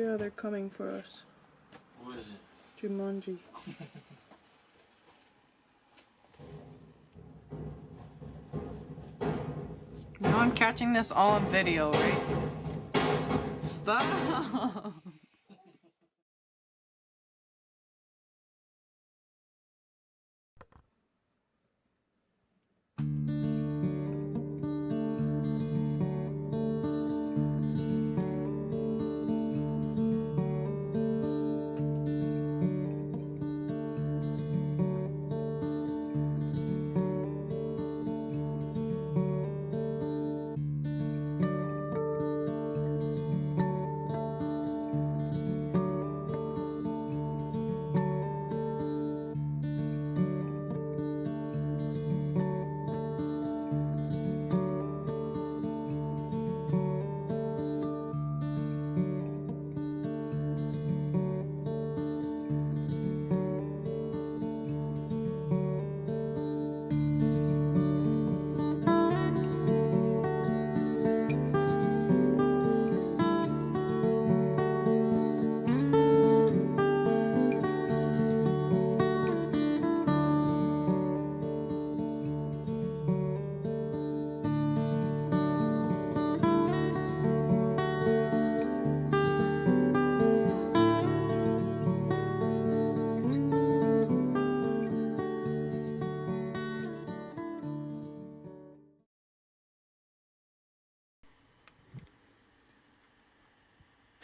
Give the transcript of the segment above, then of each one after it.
Yeah, they're coming for us. Who is it? Jumanji. You know I'm catching this all on video, right? Stop!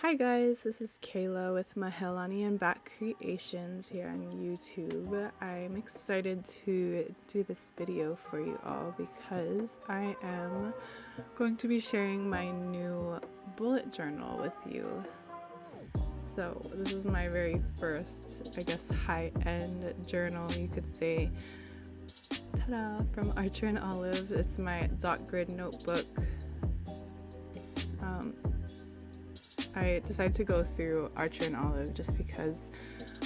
Hi guys, this is Kayla with Mahelani and Back Creations here on YouTube. I'm excited to do this video for you all because I am going to be sharing my new bullet journal with you. So this is my very first, I guess, high-end journal, you could say. Ta-da! From Archer and Olive. It's my dot grid notebook. I decided to go through Archer and Olive just because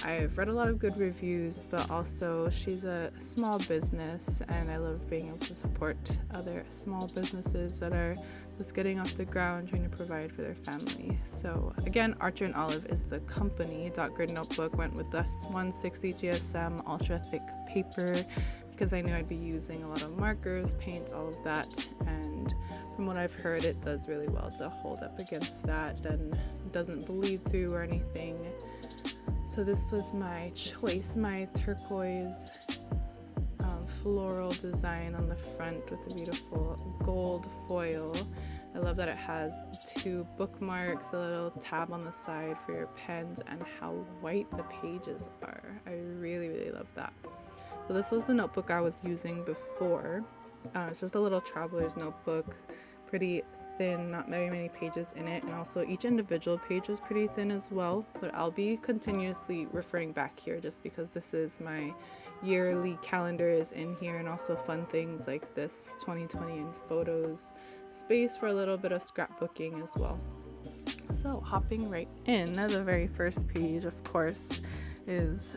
I've read a lot of good reviews, but also she's a small business and I love being able to support other small businesses that are just getting off the ground, trying to provide for their family. So again, Archer and Olive is the company. Dot grid notebook went with this 160 GSM ultra thick paper because I knew I'd be using a lot of markers, paints, all of that, and from what I've heard, it does really well to hold up against that and doesn't bleed through or anything. So this was my choice, my turquoise floral design on the front with the beautiful gold foil. I love that it has 2 bookmarks, a little tab on the side for your pens, and how white the pages are. I really, really love that. So this was the notebook I was using before. It's just a little traveler's notebook, pretty thin, not very many pages in it, and also each individual page is pretty thin as well, but I'll be continuously referring back here just because this is my yearly calendar is in here, and also fun things like this 2020 in photos, space for a little bit of scrapbooking as well. So hopping right in, the very first page of course is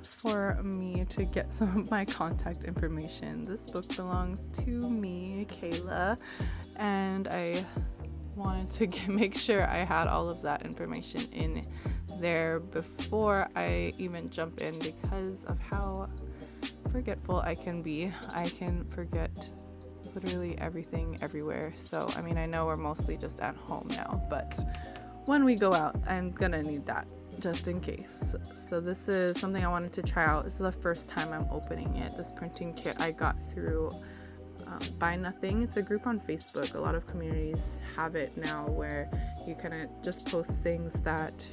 for me to get some of my contact information. This book belongs to me, Kayla, and I wanted to make sure I had all of that information in there before I even jump in because of how forgetful I can be. I can forget literally everything everywhere. So I mean, I know we're mostly just at home now, but when we go out, I'm gonna need that just in case. So this is something I wanted to try out. This is the first time I'm opening it. This printing kit I got through Buy Nothing. It's a group on Facebook. A lot of communities have it now where you kind of just post things that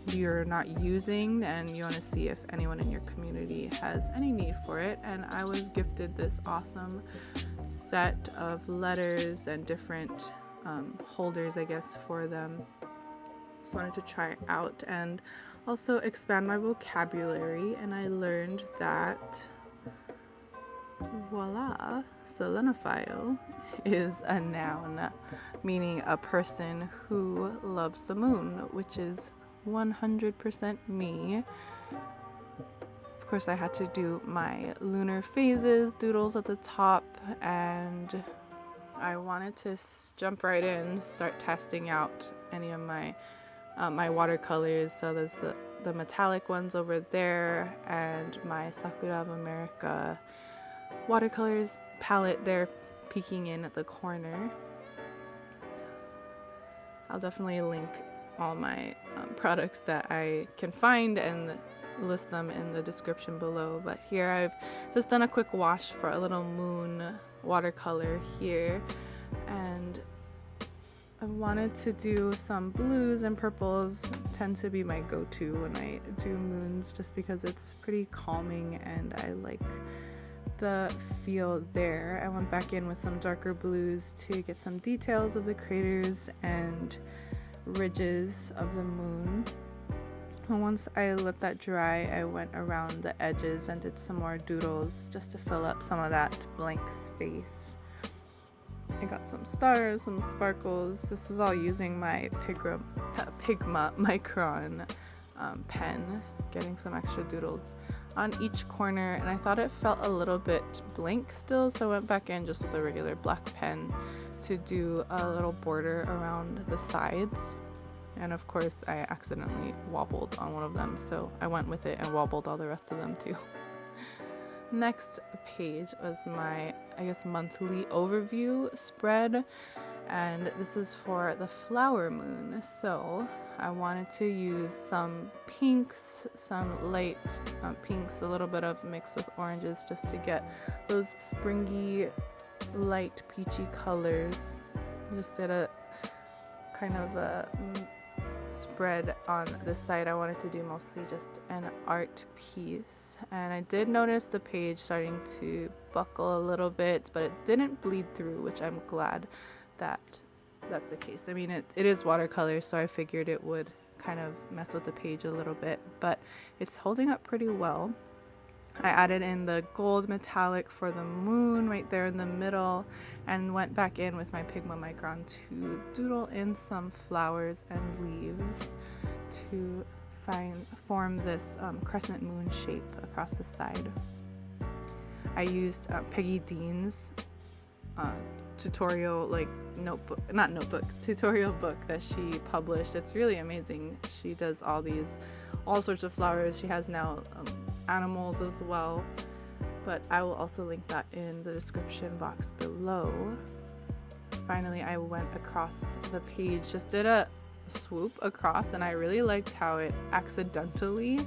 you're not using and you want to see if anyone in your community has any need for it. And I was gifted this awesome set of letters and different holders, I guess, for them. Just wanted to try it out and also expand my vocabulary, and I learned that voila, selenophile is a noun meaning a person who loves the moon, which is 100% me. Of course, I had to do my lunar phases doodles at the top, and I wanted to jump right in, start testing out any of my my watercolors. So there's the metallic ones over there, and my Sakura of America watercolors palette there peeking in at the corner. I'll definitely link all my products that I can find and list them in the description below. But here I've just done a quick wash for a little moon watercolor here, and I wanted to do some blues and purples. Tend to be my go-to when I do moons, just because it's pretty calming and I like the feel there. I went back in with some darker blues to get some details of the craters and ridges of the moon. And once I let that dry, I went around the edges and did some more doodles just to fill up some of that blank space. I got some stars, some sparkles. This is all using my Pigma Micron pen, getting some extra doodles on each corner, and I thought it felt a little bit blank still, so I went back in just with a regular black pen to do a little border around the sides. And of course I accidentally wobbled on one of them, so I went with it and wobbled all the rest of them too. Next page was my, I guess, monthly overview spread, and this is for the flower moon. So I wanted to use some pinks, some light pinks, a little bit of mix with oranges just to get those springy, light peachy colors. I just did a kind of a spread on this side. I wanted to do mostly just an art piece, and I did notice the page starting to buckle a little bit, but it didn't bleed through, which I'm glad that that's the case. I mean, it is watercolor, so I figured it would kind of mess with the page a little bit, but it's holding up pretty well. I added in the gold metallic for the moon right there in the middle, and went back in with my Pigma Micron to doodle in some flowers and leaves to form this crescent moon shape across the side. I used Peggy Dean's tutorial tutorial book that she published. It's really amazing. She does all sorts of flowers. She has now animals as well, but I will also link that in the description box below. Finally, I went across the page, just did a swoop across, and I really liked how it accidentally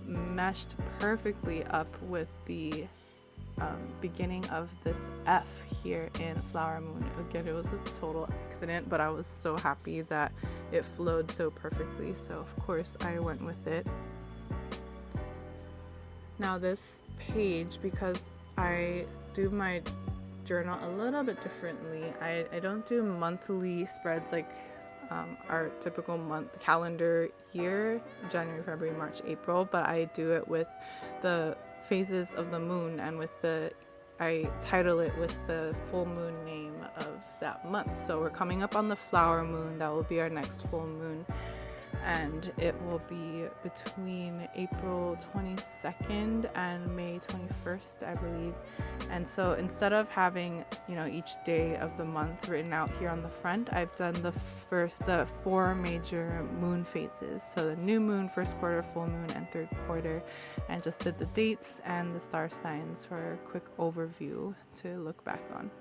meshed perfectly up with the beginning of this F here in Flower Moon. Again, it was a total accident, but I was so happy that it flowed so perfectly, so of course I went with it. Now this page, because I do my journal a little bit differently, I don't do monthly spreads like our typical month calendar year, January, February, March, April, but I do it with the phases of the moon, and I title it with the full moon name of that month. So we're coming up on the flower moon. That will be our next full moon, and it will be between April 22nd and May 21st, I believe. And so instead of having, each day of the month written out here on the front, I've done the 4 major moon phases. So the new moon, first quarter, full moon, and third quarter, and just did the dates and the star signs for a quick overview to look back on.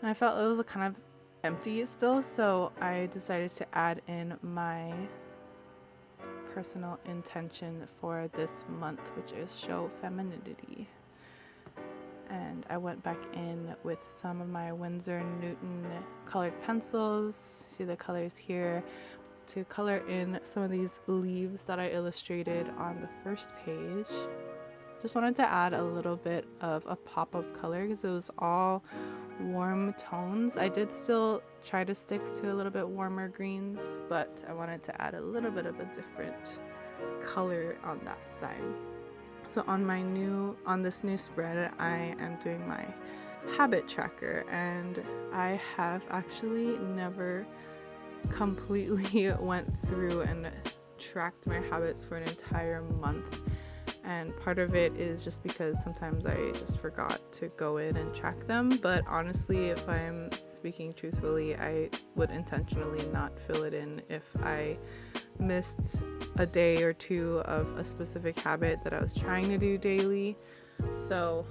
And I felt it was kind of empty still, so I decided to add in my personal intention for this month, which is show femininity. And I went back in with some of my Winsor Newton colored pencils, see the colors here, to color in some of these leaves that I illustrated on the first page. Just wanted to add a little bit of a pop of color because it was all warm tones. I did still try to stick to a little bit warmer greens, but I wanted to add a little bit of a different color on that side. So on this new spread, I am doing my habit tracker, and I have actually never completely went through and tracked my habits for an entire month. And part of it is just because sometimes I just forgot to go in and track them. But honestly, if I'm speaking truthfully, I would intentionally not fill it in if I missed a day or two of a specific habit that I was trying to do daily. So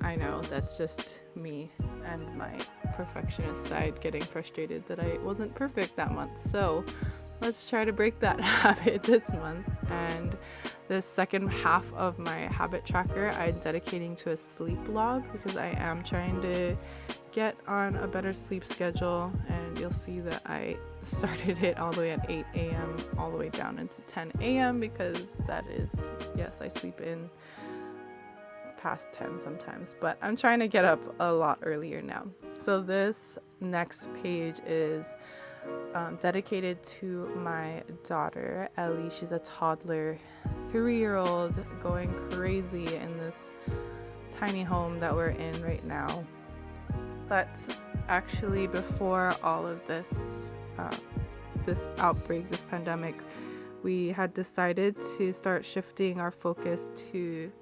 I know that's just me and my perfectionist side getting frustrated that I wasn't perfect that month. So let's try to break that habit this month. And the second half of my habit tracker I'm dedicating to a sleep log, because I am trying to get on a better sleep schedule. And you'll see that I started it all the way at 8 a.m. all the way down into 10 a.m. because that is, yes, I sleep in past 10 sometimes, but I'm trying to get up a lot earlier now. So this next page is dedicated to my daughter, Ellie. She's a toddler, 3-year-old, going crazy in this tiny home that we're in right now. But actually, before all of this outbreak, this pandemic, we had decided to start shifting our focus to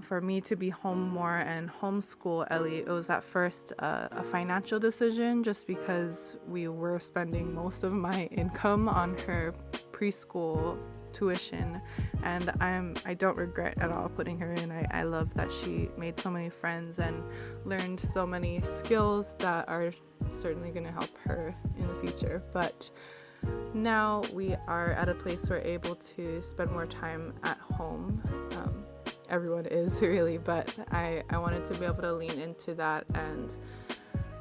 for me to be home more and homeschool Ellie. It was at first a financial decision, just because we were spending most of my income on her preschool tuition, and I don't regret at all putting her in. I love that she made so many friends and learned so many skills that are certainly going to help her in the future. But now we are at a place where we're able to spend more time at home. Everyone is really, but I wanted to be able to lean into that and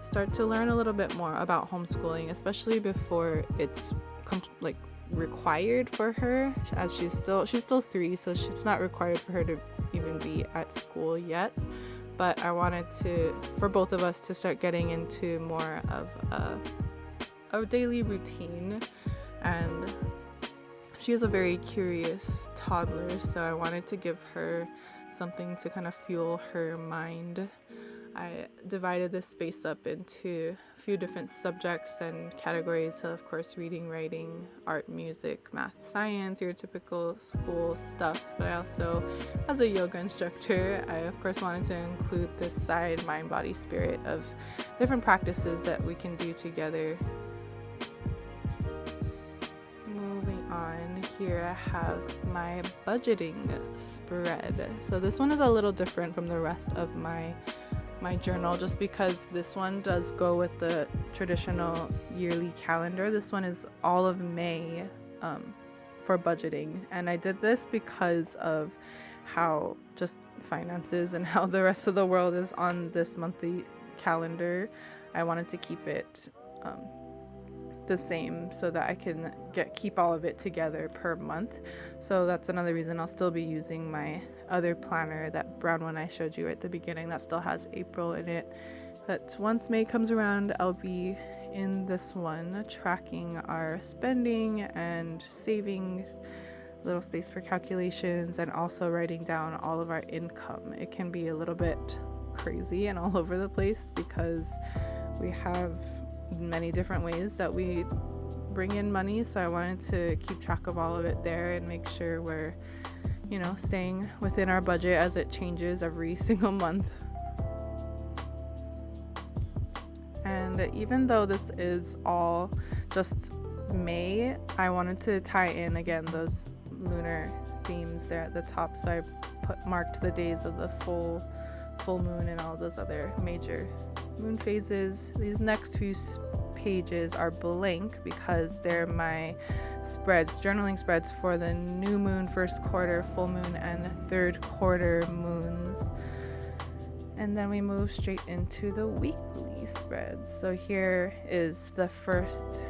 start to learn a little bit more about homeschooling, especially before it's required for her, as she's still 3, so it's not required for her to even be at school yet. But I wanted for both of us to start getting into more of a daily routine, and she is a very curious toddler, so I wanted to give her something to kind of fuel her mind. I divided this space up into a few different subjects and categories. So of course, reading, writing, art, music, math, science, your typical school stuff. But I also, as a yoga instructor, I of course wanted to include this side, mind, body, spirit, of different practices that we can do together. Moving on, here I have my budgeting spread. So this one is a little different from the rest of my journal, just because this one does go with the traditional yearly calendar. This one is all of May for budgeting, and I did this because of how just finances and how the rest of the world is on this monthly calendar. I wanted to keep it the same so that I can keep all of it together per month. So that's another reason I'll still be using my other planner, that brown one I showed you at the beginning, that still has April in it. But once May comes around, I'll be in this one tracking our spending and saving, little space for calculations, and also writing down all of our income. It can be a little bit crazy and all over the place because we have many different ways that we bring in money, so I wanted to keep track of all of it there and make sure we're, staying within our budget as it changes every single month. And even though this is all just May, I wanted to tie in again those lunar themes there at the top, so I marked the days of the full moon and all those other major moon phases. These next few pages are blank because they're my journaling spreads for the new moon, first quarter, full moon, and third quarter moons. And then we move straight into the weekly spreads. So here is the first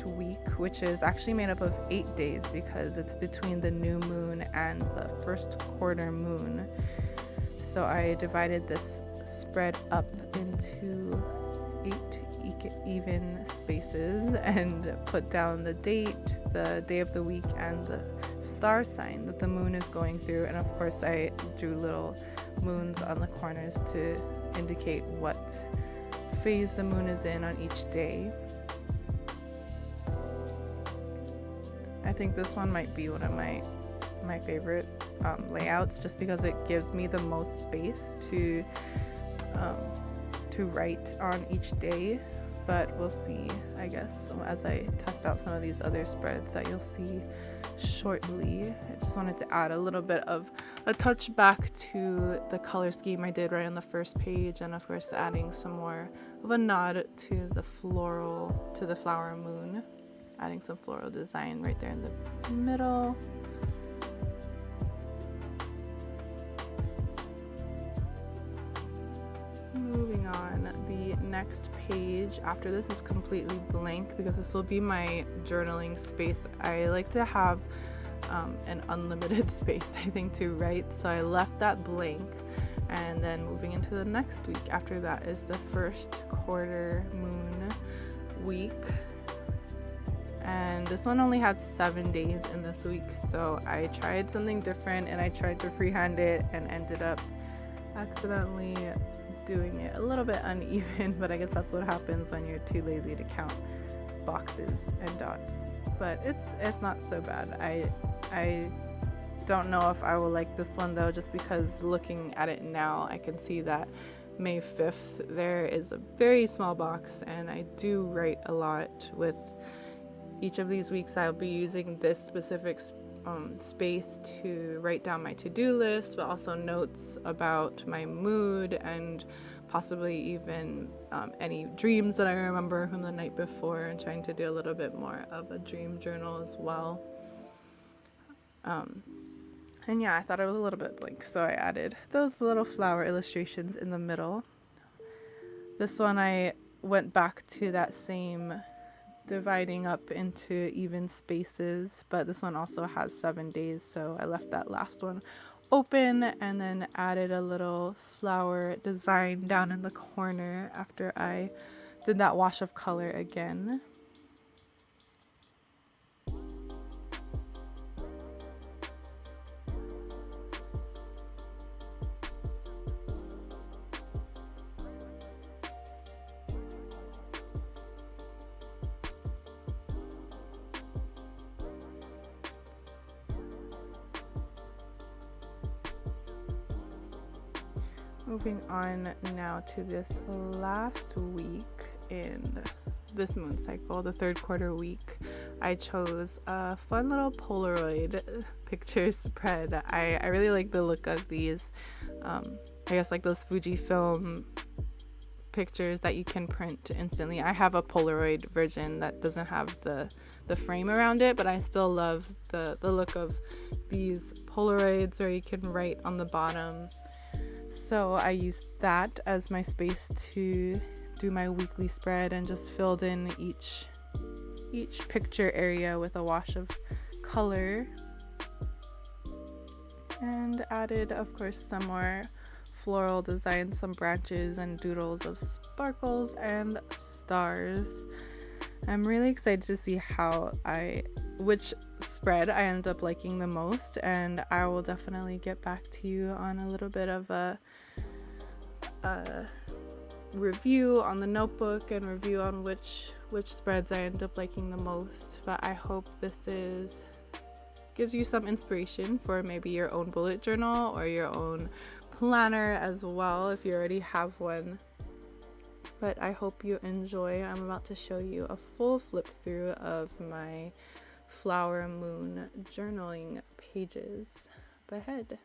week, which is actually made up of 8 days because it's between the new moon and the first quarter moon. So I divided this spread up into 8 even spaces and put down the date, the day of the week, and the star sign that the moon is going through. And of course I drew little moons on the corners to indicate what phase the moon is in on each day. I think this one might be one of my my favorite layouts, just because it gives me the most space to write on each day. But we'll see, I guess, as I test out some of these other spreads that you'll see shortly. I just wanted to add a little bit of a touch back to the color scheme I did right on the first page, and of course adding some more of a nod to the flower moon, adding some floral design right there in the middle. Moving on, the next page after this is completely blank because this will be my journaling space. I like to have an unlimited space, I think, to write, so I left that blank. And then moving into the next week after that is the first quarter moon week, and this one only had 7 days in this week, so I tried something different and I tried to freehand it and ended up accidentally doing it a little bit uneven, but I guess that's what happens when you're too lazy to count boxes and dots. But it's not so bad. I don't know if I will like this one though, just because looking at it now I can see that May 5th there is a very small box, and I do write a lot with each of these weeks. I'll be using this specific space to write down my to-do list, but also notes about my mood and possibly even any dreams that I remember from the night before, and trying to do a little bit more of a dream journal as well. And yeah, I thought it was a little bit blank, so I added those little flower illustrations in the middle. This one I went back to that same dividing up into even spaces, but this one also has 7 days, so I left that last one open and then added a little flower design down in the corner after I did that wash of color again. Moving on now to this last week in this moon cycle, the third quarter week, I chose a fun little Polaroid picture spread. I really like the look of these. I guess like those Fujifilm pictures that you can print instantly. I have a Polaroid version that doesn't have the frame around it, but I still love the look of these Polaroids where you can write on the bottom. So I used that as my space to do my weekly spread, and just filled in each picture area with a wash of color, and added, of course, some more floral designs, some branches and doodles of sparkles and stars. I'm really excited to see which spread I end up liking the most, and I will definitely get back to you on a little bit of a review on the notebook and review on which spreads I end up liking the most. But I hope this gives you some inspiration for maybe your own bullet journal or your own planner as well, if you already have one. But I hope you enjoy. I'm about to show you a full flip through of my flower moon journaling pages. Go ahead.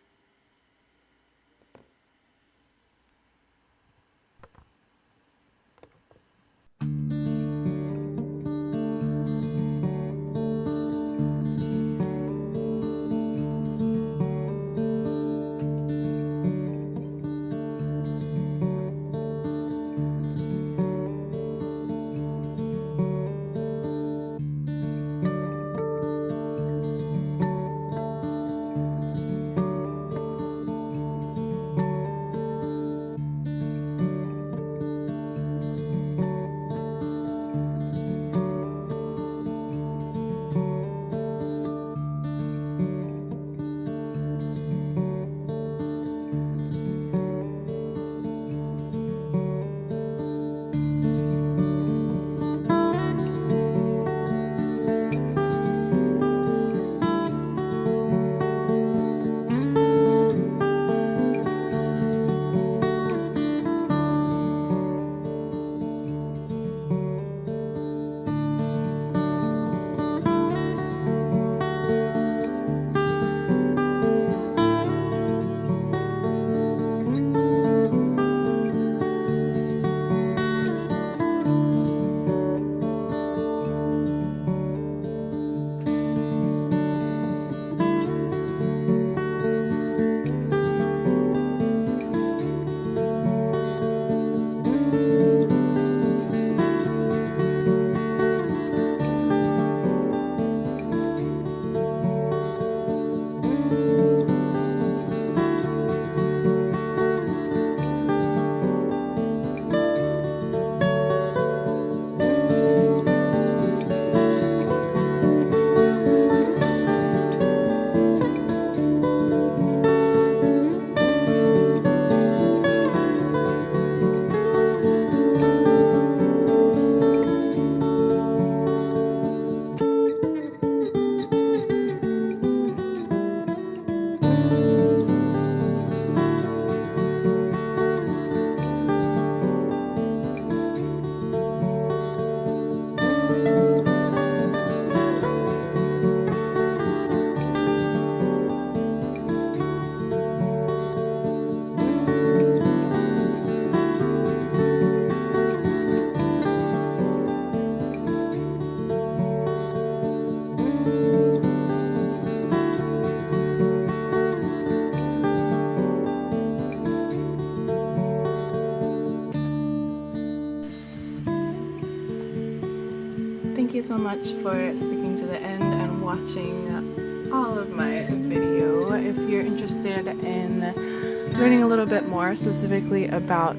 you so much for sticking to the end and watching all of my video. If you're interested in learning a little bit more specifically about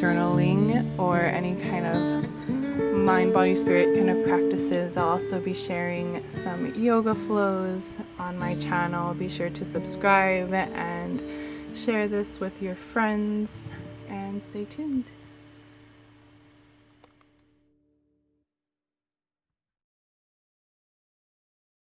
journaling or any kind of mind, body, spirit kind of practices, I'll also be sharing some yoga flows on my channel. Be sure to subscribe and share this with your friends and stay tuned.